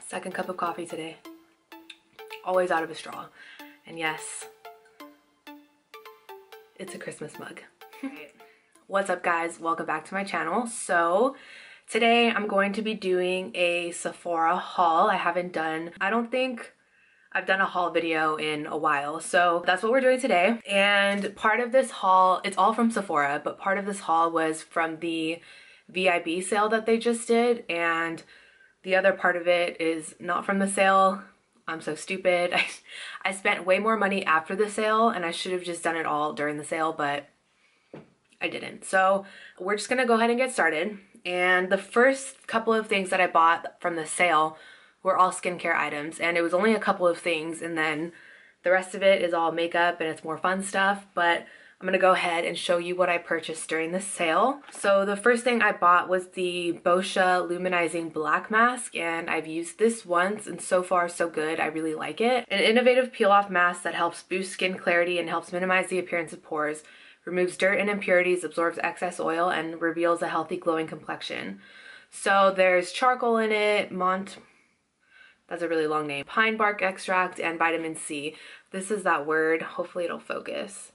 Second cup of coffee today. Always out of a straw. And yes, it's a Christmas mug. What's up guys? Welcome back to my channel. So today I'm going to be doing a Sephora haul. I don't think I've done a haul video in a while, so that's what we're doing today. And part of this haul, it's all from Sephora, but part of this haul was from the VIB sale that they just did, and the other part of it is not from the sale. I'm so stupid. I spent way more money after the sale, and I should have just done it all during the sale, but I didn't. So we're just gonna go ahead and get started. And the first couple of things that I bought from the sale were all skincare items, and it was only a couple of things, and then the rest of it is all makeup and it's more fun stuff. But I'm gonna go ahead and show you what I purchased during the sale. So the first thing I bought was the Boscia Luminizing Black Mask, and I've used this once and so far so good. I really like it. An innovative peel-off mask that helps boost skin clarity and helps minimize the appearance of pores, removes dirt and impurities, absorbs excess oil, and reveals a healthy glowing complexion. So there's charcoal in it, that's a really long name, pine bark extract, and vitamin C. This is that word. Hopefully it'll focus.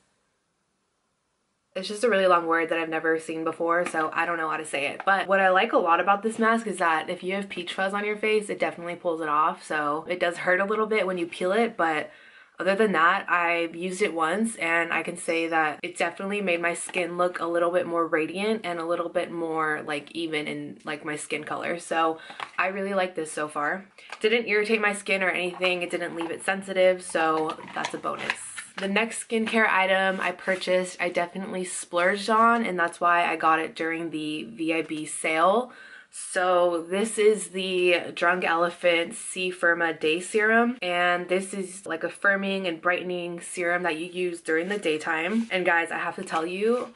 It's just a really long word that I've never seen before, so I don't know how to say it. But what I like a lot about this mask is that if you have peach fuzz on your face, it definitely pulls it off. So it does hurt a little bit when you peel it, but other than that, I've used it once and I can say that it definitely made my skin look a little bit more radiant and a little bit more like even in like my skin color. So I really like this so far. Didn't irritate my skin or anything. It didn't leave it sensitive, so that's a bonus. The next skincare item I purchased, I definitely splurged on, and that's why I got it during the VIB sale. So this is the Drunk Elephant C-Firma Day Serum, and this is like a firming and brightening serum that you use during the daytime. And guys, I have to tell you,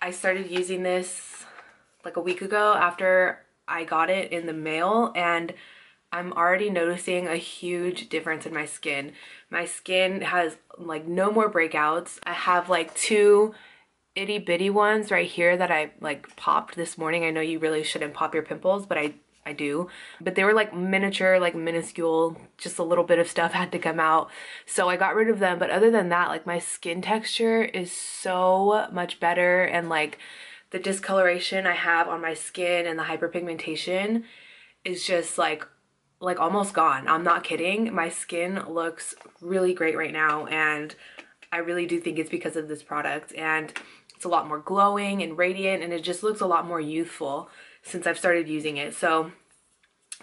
I started using this like a week ago after I got it in the mail, and I'm already noticing a huge difference in my skin. My skin has like no more breakouts. I have like two itty bitty ones right here that I like popped this morning. I know you really shouldn't pop your pimples, but I do. But they were like miniature, like minuscule, just a little bit of stuff had to come out. So I got rid of them. But other than that, like my skin texture is so much better, and like the discoloration I have on my skin and the hyperpigmentation is just like almost gone. I'm not kidding. My skin looks really great right now, and I really do think it's because of this product. And it's a lot more glowing and radiant, and it just looks a lot more youthful since I've started using it. So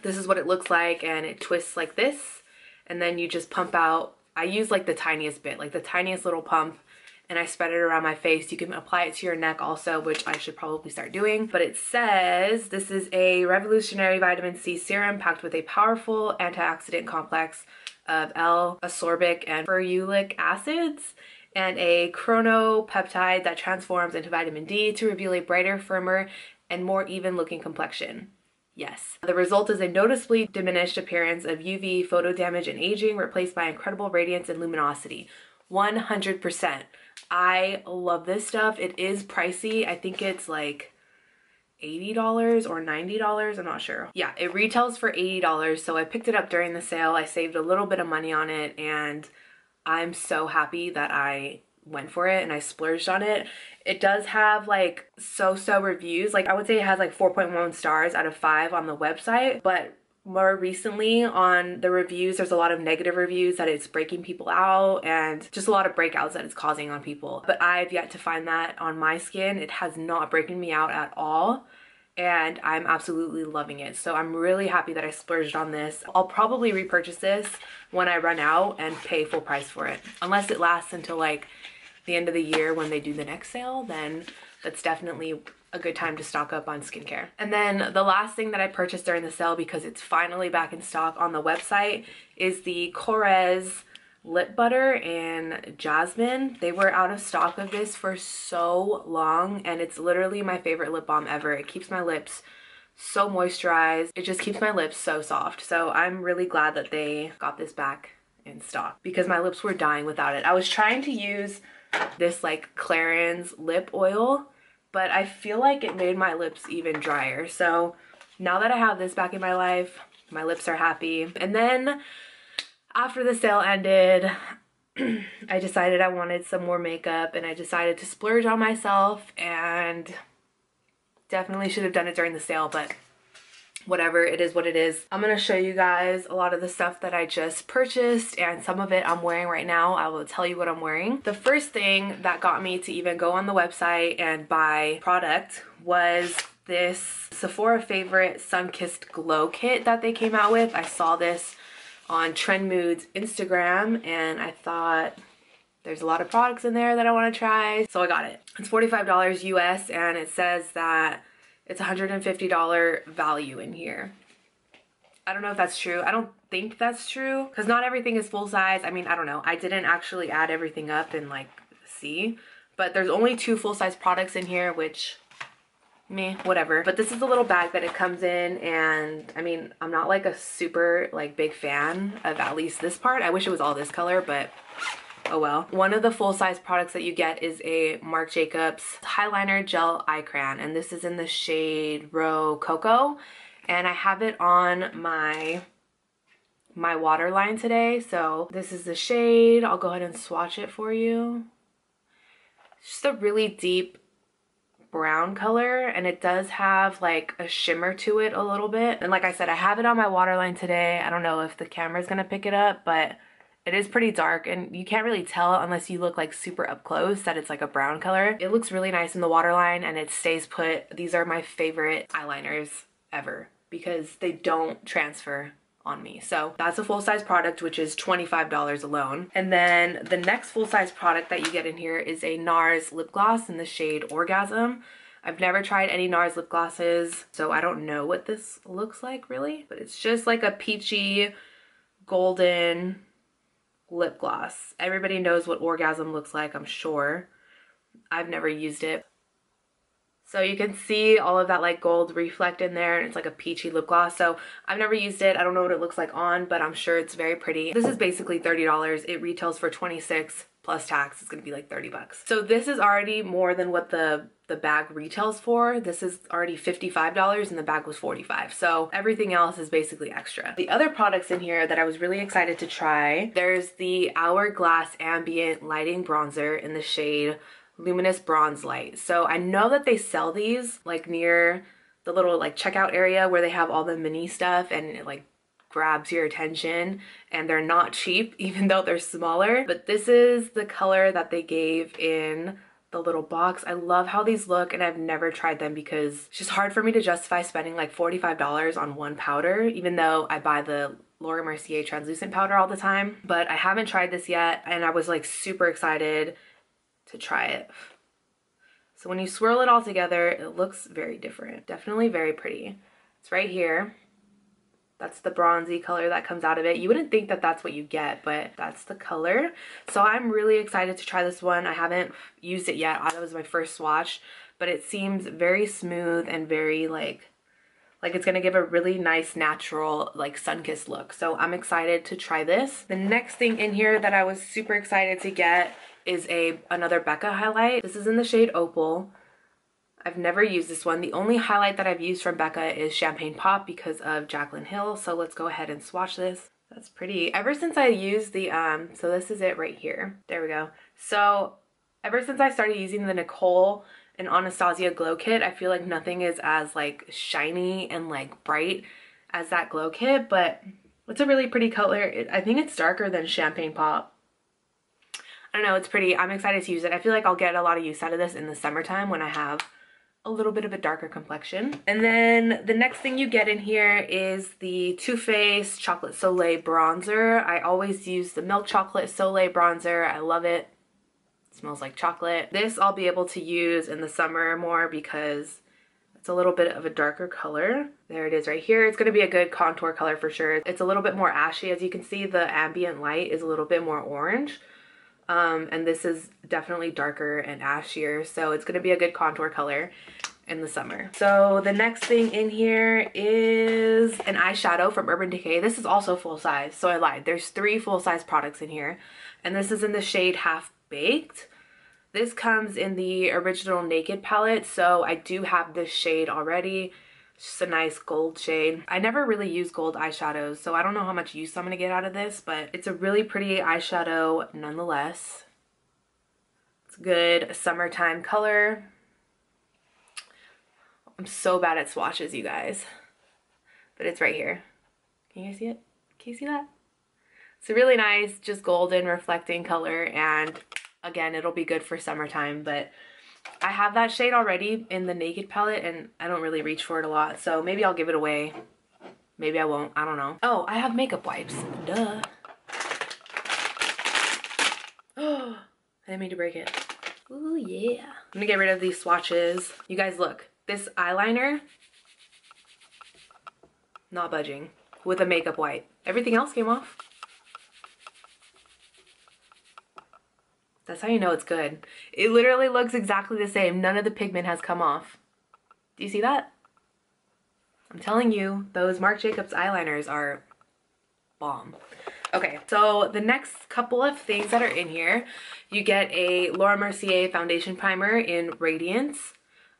this is what it looks like, and it twists like this, and then you just pump out. I use like the tiniest bit, like the tiniest little pump, and I spread it around my face. You can apply it to your neck also, which I should probably start doing. But it says this is a revolutionary vitamin C serum packed with a powerful antioxidant complex of L-ascorbic and ferulic acids, and a chronopeptide that transforms into vitamin D to reveal a brighter, firmer, and more even looking complexion. Yes. The result is a noticeably diminished appearance of UV, photo damage, and aging, replaced by incredible radiance and luminosity. 100%. I love this stuff. It is pricey. I think it's like $80 or $90. I'm not sure. Yeah, it retails for $80. So I picked it up during the sale. I saved a little bit of money on it, and I'm so happy that I went for it and I splurged on it. It does have like so-so reviews. Like I would say it has like 4.1 stars out of 5 on the website, but more recently on the reviews, there's a lot of negative reviews that it's breaking people out and just a lot of breakouts that it's causing on people. But I've yet to find that on my skin. It has not broken me out at all, and I'm absolutely loving it. So I'm really happy that I splurged on this. I'll probably repurchase this when I run out and pay full price for it. Unless it lasts until like the end of the year when they do the next sale, then that's definitely a good time to stock up on skincare. And then the last thing that I purchased during the sale, because it's finally back in stock on the website, is the Korres lip butter in Jasmine. They were out of stock of this for so long, and it's literally my favorite lip balm ever. It keeps my lips so moisturized. It just keeps my lips so soft. So I'm really glad that they got this back in stock, because my lips were dying without it. I was trying to use this like Clarins lip oil, but I feel like it made my lips even drier. So now that I have this back in my life, My lips are happy. And then after the sale ended, I decided I wanted some more makeup, and I decided to splurge on myself, and definitely should have done it during the sale, but whatever, it is what it is. I'm gonna show you guys a lot of the stuff that I just purchased, and some of it I'm wearing right now. I will tell you what I'm wearing. The first thing that got me to even go on the website and buy product was this Sephora favorite Sunkissed glow kit that they came out with. I saw this on Trend Mood's Instagram, and I thought there's a lot of products in there that I want to try, so I got it. It's $45 US, and it says that it's $150 value in here. I don't know if that's true. I don't think that's true, because not everything is full size. I mean, I don't know. I didn't actually add everything up and like see, but there's only 2 full-size products in here, which meh, whatever. But this is the little bag that it comes in, and I mean, I'm not like a super like big fan of at least this part. I wish it was all this color, but oh well. One of the full-size products that you get is a Marc Jacobs Highliner Gel Eye Crayon, and this is in the shade Roe Cocoa, and I have it on my waterline today. So this is the shade. I'll go ahead and swatch it for you. It's just a really deep brown color, and it does have like a shimmer to it a little bit. And like I said, I have it on my waterline today. I don't know if the camera's gonna pick it up, but it is pretty dark, and you can't really tell unless you look like super up close that it's like a brown color. It looks really nice in the waterline, and it stays put. These are my favorite eyeliners ever because they don't transfer on me. So that's a full-size product, which is $25 alone. And then the next full-size product that you get in here is a NARS lip gloss in the shade Orgasm. I've never tried any NARS lip glosses, so I don't know what this looks like really, but it's just like a peachy golden lip gloss. Everybody knows what Orgasm looks like, I'm sure. I've never used it. So you can see all of that like gold reflect in there, and it's like a peachy lip gloss. So I've never used it. I don't know what it looks like on, but I'm sure it's very pretty. This is basically $30. It retails for $26 plus tax. It's gonna be like 30 bucks. So this is already more than what the bag retails for. This is already $55 and the bag was $45. So everything else is basically extra. The other products in here that I was really excited to try, there's the Hourglass Ambient Lighting Bronzer in the shade Luminous Bronze Light. So I know that they sell these like near the little like checkout area where they have all the mini stuff, and it like grabs your attention, and they're not cheap even though they're smaller. But this is the color that they gave in the little box. I love how these look, and I've never tried them because it's just hard for me to justify spending like $45 on one powder, even though I buy the Laura Mercier translucent powder all the time. But I haven't tried this yet, and I was like super excited to try it. So when you swirl it all together, it looks very different. Definitely very pretty. It's right here. That's the bronzy color that comes out of it. You wouldn't think that that's what you get, but that's the color. So I'm really excited to try this one. I haven't used it yet. That was my first swatch, but it seems very smooth and very like it's gonna give a really nice natural like sun-kissed look. So I'm excited to try this. The next thing in here that I was super excited to get is another BECCA highlight. This is in the shade Opal. I've never used this one. The only highlight that I've used from BECCA is Champagne Pop because of Jaclyn Hill. So let's go ahead and swatch this. That's pretty. Ever since I used the, so this is it right here. There we go. So ever since I started using the Nicole and Anastasia Glow Kit, I feel like nothing is as like shiny and like bright as that Glow Kit, but it's a really pretty color. I think it's darker than Champagne Pop. I don't know, it's pretty. I'm excited to use it. I feel like I'll get a lot of use out of this in the summertime when I have a little bit of a darker complexion. And then the next thing you get in here is the Too Faced Chocolate Soleil Bronzer. I always use the Milk Chocolate Soleil Bronzer. I love it. It smells like chocolate. This I'll be able to use in the summer more because it's a little bit of a darker color. There it is right here. It's gonna be a good contour color for sure. It's a little bit more ashy. As you can see, the ambient light is a little bit more orange. And this is definitely darker and ashier, so it's gonna be a good contour color in the summer. So the next thing in here is an eyeshadow from Urban Decay. This is also full size, so I lied. There's 3 full-size products in here, and this is in the shade Half Baked. This comes in the original Naked palette, so I do have this shade already. Just a nice gold shade. I never really use gold eyeshadows, so I don't know how much use I'm gonna get out of this, but it's a really pretty eyeshadow nonetheless. It's a good summertime color. I'm so bad at swatches, you guys, but it's right here. Can you guys see it? Can you see that? It's a really nice, just golden reflecting color, and again, it'll be good for summertime, but I have that shade already in the Naked palette and I don't really reach for it a lot, so maybe I'll give it away. Maybe I won't, I don't know. Oh, I have makeup wipes, duh. Oh, I didn't mean to break it. Ooh, yeah. I'm gonna get rid of these swatches. You guys look, this eyeliner, not budging with a makeup wipe. Everything else came off. That's how you know it's good. It literally looks exactly the same. None of the pigment has come off. Do you see that? I'm telling you, those Marc Jacobs eyeliners are bomb. Okay, so the next couple of things that are in here, you get a Laura Mercier foundation primer in Radiance.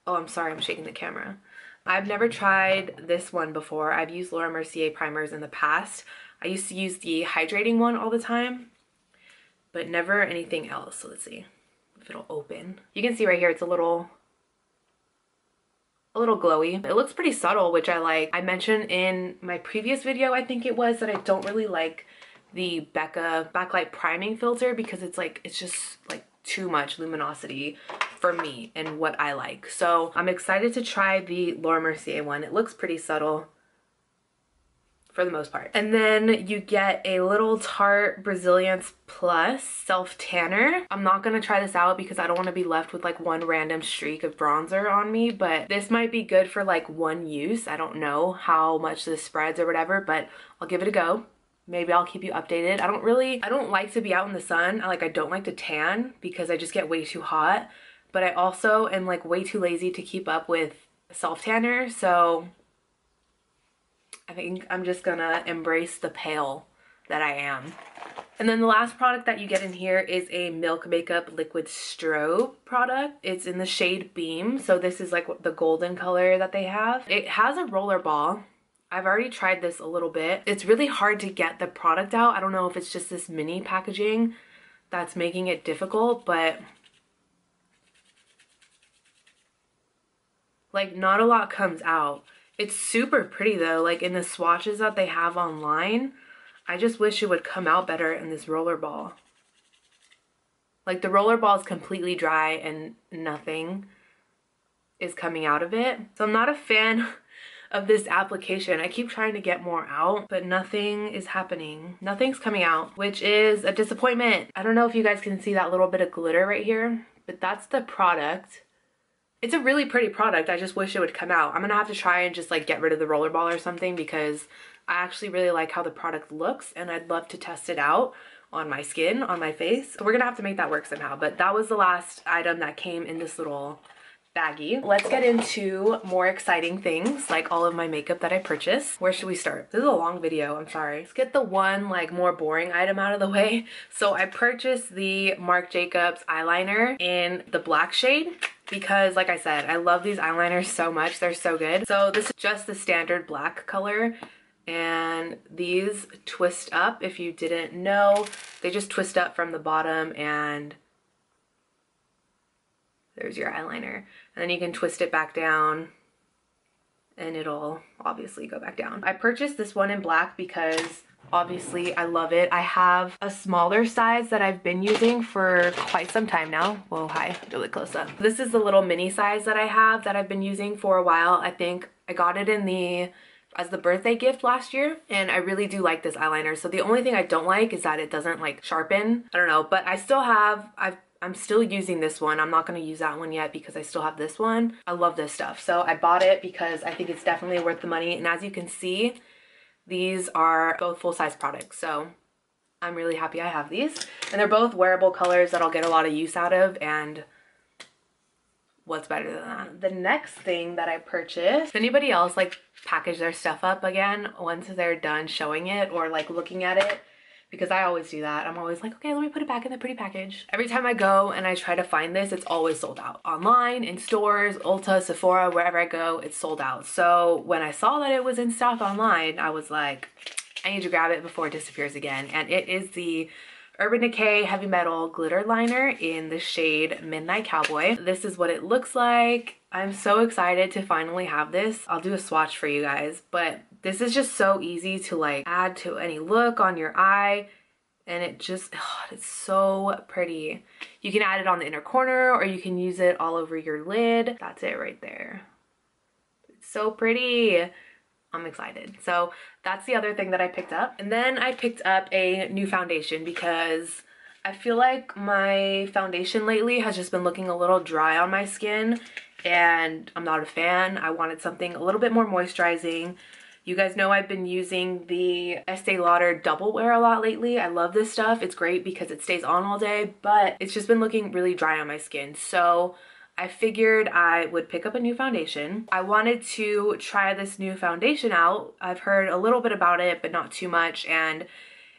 Oh, I'm sorry, I'm shaking the camera. I've never tried this one before. I've used Laura Mercier primers in the past. I used to use the hydrating one all the time, but never anything else. So let's see if it'll open. You can see right here, it's a little glowy. It looks pretty subtle, which I like. I mentioned in my previous video, I think it was, that I don't really like the BECCA backlight priming filter because it's just like too much luminosity for me and what I like. So I'm excited to try the Laura Mercier one. It looks pretty subtle for the most part. And then you get a little Tarte Brazilians Plus Self Tanner. I'm not gonna try this out because I don't want to be left with like one random streak of bronzer on me, but this might be good for like one use. I don't know how much this spreads or whatever, but I'll give it a go. Maybe I'll keep you updated. I don't like to be out in the sun. I don't like to tan because I just get way too hot, but I also am like way too lazy to keep up with self tanner, so I think I'm just gonna embrace the pale that I am. And then the last product that you get in here is a Milk Makeup Liquid Strobe product. It's in the shade Beam, so this is like the golden color that they have. It has a roller ball. I've already tried this a little bit. It's really hard to get the product out. I don't know if it's just this mini packaging that's making it difficult, but like not a lot comes out. It's super pretty though, like in the swatches that they have online. I just wish it would come out better in this roller ball. Like the roller ball is completely dry and nothing is coming out of it. So I'm not a fan of this application. I keep trying to get more out, but nothing is happening. Nothing's coming out, which is a disappointment. I don't know if you guys can see that little bit of glitter right here, but that's the product. It's a really pretty product. I just wish it would come out. I'm gonna have to try and just like get rid of the roller ball or something because I actually really like how the product looks and I'd love to test it out on my skin, on my face. So we're gonna have to make that work somehow, but that was the last item that came in this little baggie. Let's get into more exciting things like all of my makeup that I purchased. Where should we start? This is a long video, I'm sorry. Let's get the one like more boring item out of the way. So I purchased the Marc Jacobs eyeliner in the black shade because like I said, I love these eyeliners so much. They're so good. So this is just the standard black color and these twist up. If you didn't know, they just twist up from the bottom and there's your eyeliner. And then you can twist it back down and it'll obviously go back down. I purchased this one in black because obviously I love it. I have a smaller size that I've been using for quite some time now. Whoa, hi, really close up. This is the little mini size that I have that I've been using for a while. I think I got it in as the birthday gift last year and I really do like this eyeliner. So the only thing I don't like is that it doesn't like sharpen. I don't know, but I still have, I'm still using this one. I'm not going to use that one yet because I still have this one. I love this stuff. So I bought it because I think it's definitely worth the money. And as you can see, these are both full-size products. So I'm really happy I have these. And they're both wearable colors that I'll get a lot of use out of. And what's better than that? The next thing that I purchased, does anybody else like package their stuff up again once they're done showing it or like looking at it? because I always do that. I'm always like, okay, let me put it back in the pretty package. Every time I go and I try to find this, it's always sold out. Online, in stores, Ulta, Sephora, wherever I go, it's sold out. So when I saw that it was in stock online, I was like, I need to grab it before it disappears again. And it is the Urban Decay Heavy Metal Glitter Liner in the shade Midnight Cowboy. This is what it looks like. I'm so excited to finally have this. I'll do a swatch for you guys, but this is just so easy to like add to any look on your eye, and it just, it's so pretty. You can add it on the inner corner or you can use it all over your lid. That's it right there. It's so pretty. I'm excited. So that's the other thing that I picked up. And then I picked up a new foundation because I feel like my foundation lately has just been looking a little dry on my skin and I'm not a fan. I wanted something a little bit more moisturizing. You guys know I've been using the Estee Lauder Double Wear a lot lately. I love this stuff. It's great because it stays on all day, but it's just been looking really dry on my skin. So I figured I would pick up a new foundation. I wanted to try this new foundation out. I've heard a little bit about it, but not too much. And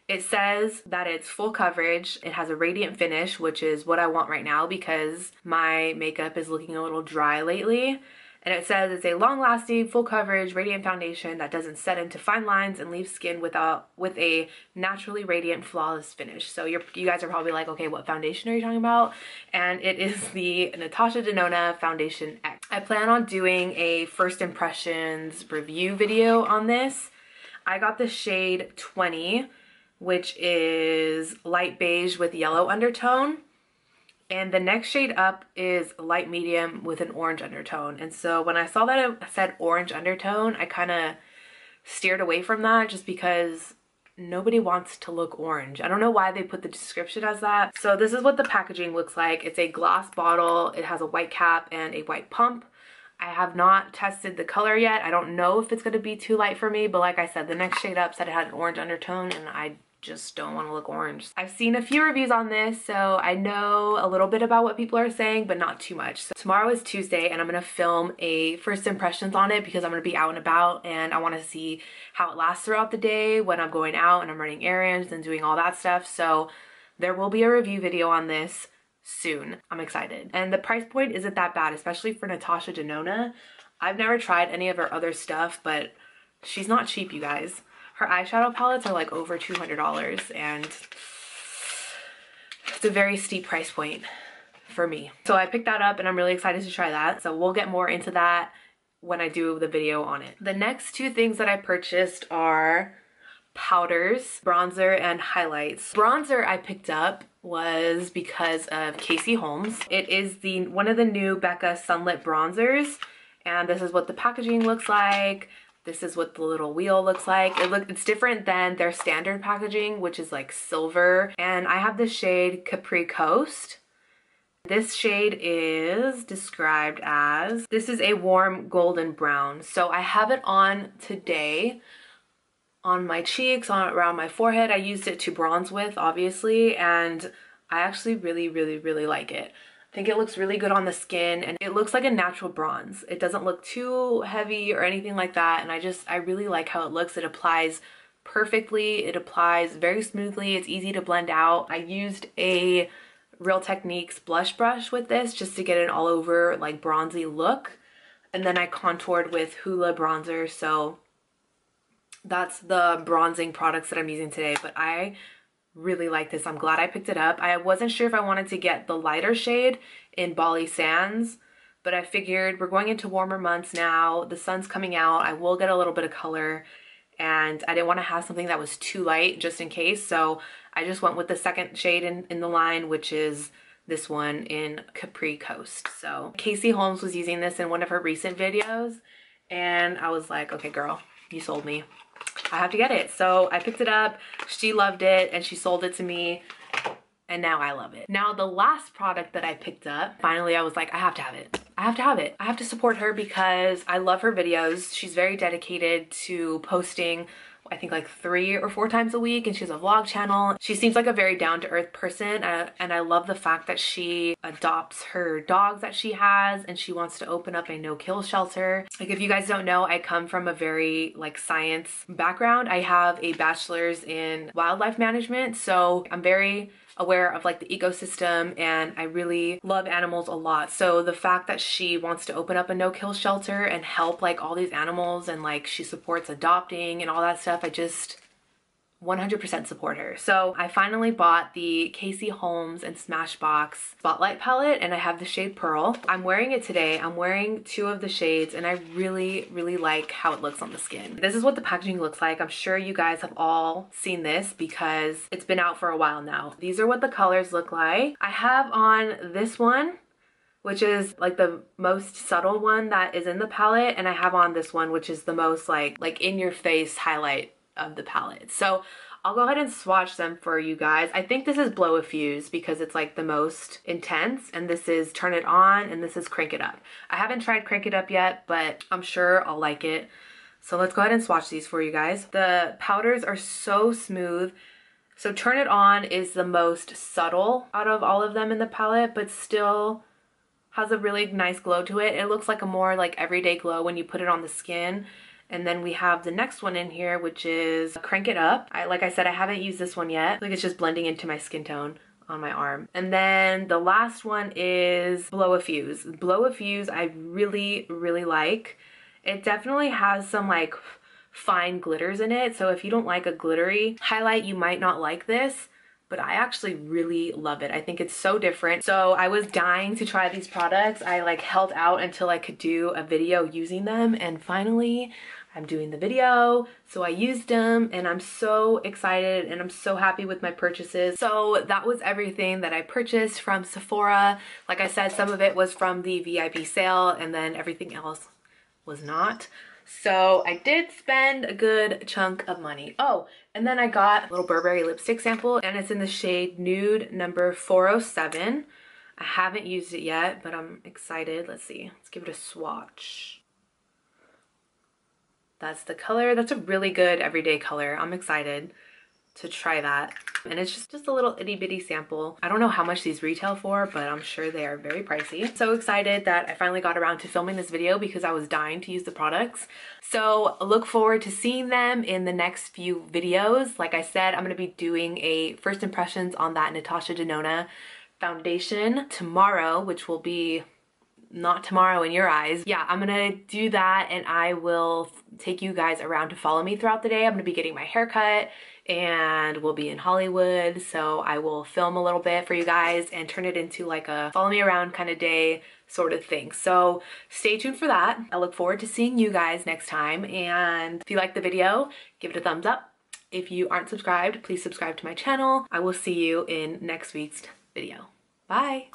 it says that it's full coverage. It has a radiant finish, which is what I want right now because my makeup is looking a little dry lately. And it says it's a long-lasting, full coverage, radiant foundation that doesn't set into fine lines and leaves skin with a naturally radiant, flawless finish. So you guys are probably like, okay, what foundation are you talking about? And it is the Natasha Denona Foundation X. I plan on doing a first impressions review video on this. I got the shade 20, which is light beige with yellow undertone. And the next shade up is light medium with an orange undertone. And so when I saw that it said orange undertone, I kind of steered away from that just because nobody wants to look orange. I don't know why they put the description as that. So this is what the packaging looks like. It's a glass bottle. It has a white cap and a white pump. I have not tested the color yet. I don't know if it's going to be too light for me, but like I said, the next shade up said it had an orange undertone and I just don't want to look orange. I've seen a few reviews on this, so I know a little bit about what people are saying, but not too much. So tomorrow is Tuesday and I'm gonna film a first impressions on it because I'm gonna be out and about and I want to see how it lasts throughout the day when I'm going out and I'm running errands and doing all that stuff. So there will be a review video on this soon. I'm excited. And the price point isn't that bad, especially for Natasha Denona. I've never tried any of her other stuff, but she's not cheap, you guys. Her eyeshadow palettes are like over $200 and it's a very steep price point for me. So I picked that up and I'm really excited to try that. So we'll get more into that when I do the video on it. The next two things that I purchased are powders, bronzer, and highlights. Bronzer I picked up was because of Casey Holmes. It is one of the new BECCA Sunlit bronzers and this is what the packaging looks like. This is what the little wheel looks like. It's different than their standard packaging, which is like silver. And I have the shade Capri Coast. This shade is described as, this is a warm golden brown. So I have it on today on my cheeks, around my forehead. I used it to bronze with, obviously, and I actually really like it. I think it looks really good on the skin and it looks like a natural bronze. It doesn't look too heavy or anything like that, and I really like how it looks. It applies perfectly. It applies very smoothly. It's easy to blend out. I used a Real Techniques blush brush with this just to get an all over like bronzy look, and then I contoured with Hoola bronzer. So that's the bronzing products that I'm using today, but I really like this. I'm glad I picked it up. I wasn't sure if I wanted to get the lighter shade in Bali Sands, but I figured we're going into warmer months now. The sun's coming out. I will get a little bit of color and I didn't want to have something that was too light just in case. So I just went with the second shade in the line, which is this one in Capri Coast. So Casey Holmes was using this in one of her recent videos and I was like, okay girl, you sold me. I have to get it. So I picked it up, she loved it, and she sold it to me, and now I love it. Now the last product that I picked up, finally I was like, I have to have it. I have to have it. I have to support her because I love her videos. She's very dedicated to posting I think like 3 or 4 times a week, and she has a vlog channel. She seems like a very down-to-earth person, and I love the fact that she adopts her dogs that she has, and she wants to open up a no-kill shelter. Like, if you guys don't know, I come from a very like science background. I have a bachelor's in wildlife management, so I'm very aware of like the ecosystem, and I really love animals a lot. So the fact that she wants to open up a no-kill shelter and help like all these animals, and like she supports adopting and all that stuff, I just 100% support her. So I finally bought the Holmes and Smashbox Spotlight palette, and I have the shade Pearl. I'm wearing it today. I'm wearing 2 of the shades, and I really like how it looks on the skin. This is what the packaging looks like. I'm sure you guys have all seen this because it's been out for a while now. These are what the colors look like. I have on this one, which is like the most subtle one that is in the palette, and I have on this one, which is the most like in your face highlight of the palette. So I'll go ahead and swatch them for you guys. I think this is Blow a Fuse because it's like the most intense, and this is Turn It On, and this is Crank It Up. I haven't tried Crank It Up yet, but I'm sure I'll like it. So let's go ahead and swatch these for you guys. The powders are so smooth. So Turn It On is the most subtle out of all of them in the palette, but still has a really nice glow to it. It looks like a more like everyday glow when you put it on the skin. And then we have the next one in here, which is Crank It Up. Like I said, I haven't used this one yet. Like, it's just blending into my skin tone on my arm. And then the last one is Blow a Fuse. Blow a Fuse I really like. It definitely has some like fine glitters in it. So if you don't like a glittery highlight, you might not like this. But I actually really love it. I think it's so different. So I was dying to try these products. I like held out until I could do a video using them, and finally I'm doing the video. So I used them, and I'm so excited, and I'm so happy with my purchases. So that was everything that I purchased from Sephora. Like I said, some of it was from the VIB sale, and then everything else was not. So I did spend a good chunk of money. Oh, and then I got a little Burberry lipstick sample, and it's in the shade Nude number 407. I haven't used it yet, but I'm excited. Let's see. Let's give it a swatch. That's the color. That's a really good everyday color. I'm excited to try that. And it's just a little itty bitty sample. I don't know how much these retail for, but I'm sure they are very pricey. So excited that I finally got around to filming this video because I was dying to use the products. So look forward to seeing them in the next few videos. Like I said, I'm gonna be doing a first impressions on that Natasha Denona Foundation tomorrow, which will be not tomorrow in your eyes. Yeah, I'm gonna do that, and I will take you guys around to follow me throughout the day. I'm gonna be getting my hair cut, and we'll be in Hollywood, so I will film a little bit for you guys and turn it into like a follow me around kind of day sort of thing. So stay tuned for that. I look forward to seeing you guys next time, and if you like the video, give it a thumbs up. If you aren't subscribed, please subscribe to my channel. I will see you in next week's video. Bye!